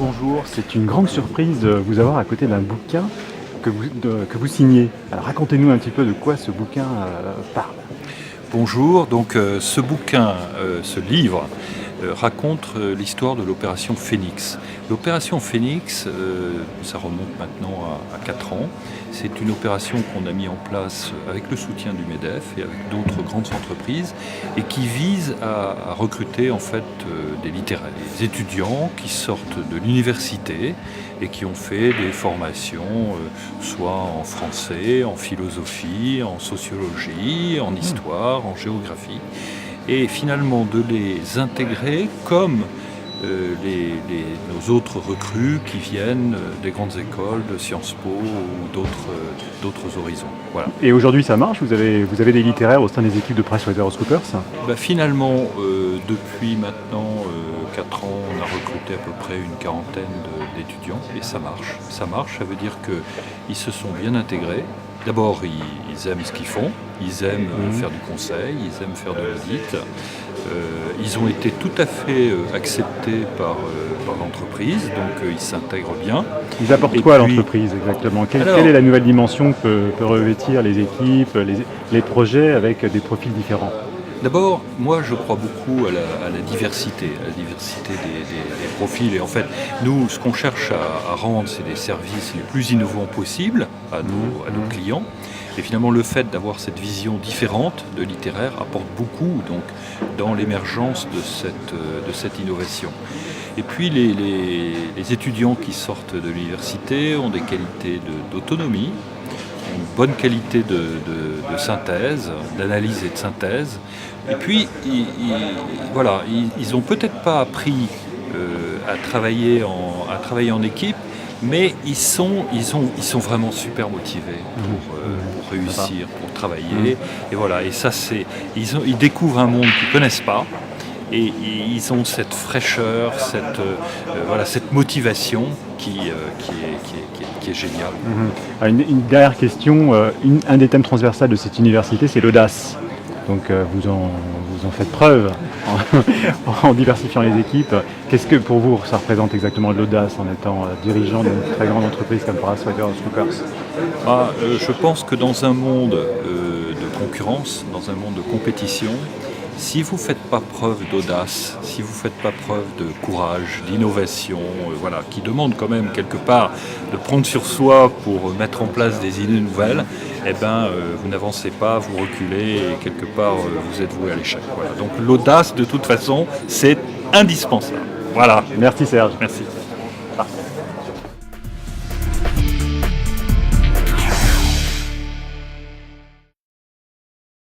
bonjour, c'est une grande surprise de vous avoir à côté d'un bouquin que vous signez. Alors racontez-nous un petit peu de quoi ce bouquin parle. Bonjour, donc ce bouquin, ce livre, raconte l'histoire de l'opération Phénix. L'opération Phénix, ça remonte maintenant à 4 ans. C'est une opération qu'on a mis en place avec le soutien du MEDEF et avec d'autres grandes entreprises et qui vise à recruter en fait des littéraires, des étudiants qui sortent de l'université et qui ont fait des formations soit en français, en philosophie, en sociologie, en histoire, en géographie, et finalement de les intégrer comme nos autres recrues qui viennent des grandes écoles de Sciences Po ou d'autres horizons. Voilà. Et aujourd'hui ça marche, vous avez des littéraires au sein des équipes de PricewaterhouseCoopers. Finalement, depuis maintenant 4 ans, on a recruté à peu près une quarantaine d'étudiants et ça marche. Ça marche, ça veut dire qu'ils se sont bien intégrés. D'abord, ils aiment ce qu'ils font, ils aiment faire du conseil, ils aiment faire de l'audit. Ils ont été tout à fait acceptés par l'entreprise, donc ils s'intègrent bien. Ils apportent quoi à l'entreprise exactement? Quelle est la nouvelle dimension que peuvent revêtir les équipes, les projets avec des profils différents? D'abord, moi je crois beaucoup à la diversité, des profils. Et en fait, nous, ce qu'on cherche à rendre, c'est des services les plus innovants possibles à nos clients. Et finalement, le fait d'avoir cette vision différente de littéraire apporte beaucoup donc, dans l'émergence de cette innovation. Et puis, les étudiants qui sortent de l'université ont des qualités d'autonomie, une bonne qualité de synthèse, d'analyse et de synthèse. Et puis, ils n'ont peut-être pas appris à travailler en équipe, mais ils sont vraiment super motivés pour réussir, pour travailler. Et voilà, et ça ils découvrent un monde qu'ils ne connaissent pas. Et ils ont cette fraîcheur, cette motivation qui est géniale. Une dernière question, un des thèmes transversaux de cette université, c'est l'audace. Donc vous en faites preuve en diversifiant les équipes. Qu'est-ce que pour vous ça représente exactement l'audace en étant dirigeant d'une très grande entreprise comme PricewaterhouseCoopers? Je pense que dans un monde de concurrence, dans un monde de compétition, si vous ne faites pas preuve d'audace, si vous ne faites pas preuve de courage, d'innovation, qui demande quand même quelque part de prendre sur soi pour mettre en place des idées nouvelles, vous n'avancez pas, vous reculez et quelque part vous êtes voué à l'échec. Voilà. Donc l'audace de toute façon, c'est indispensable. Voilà. Merci Serge. Merci. Parfait.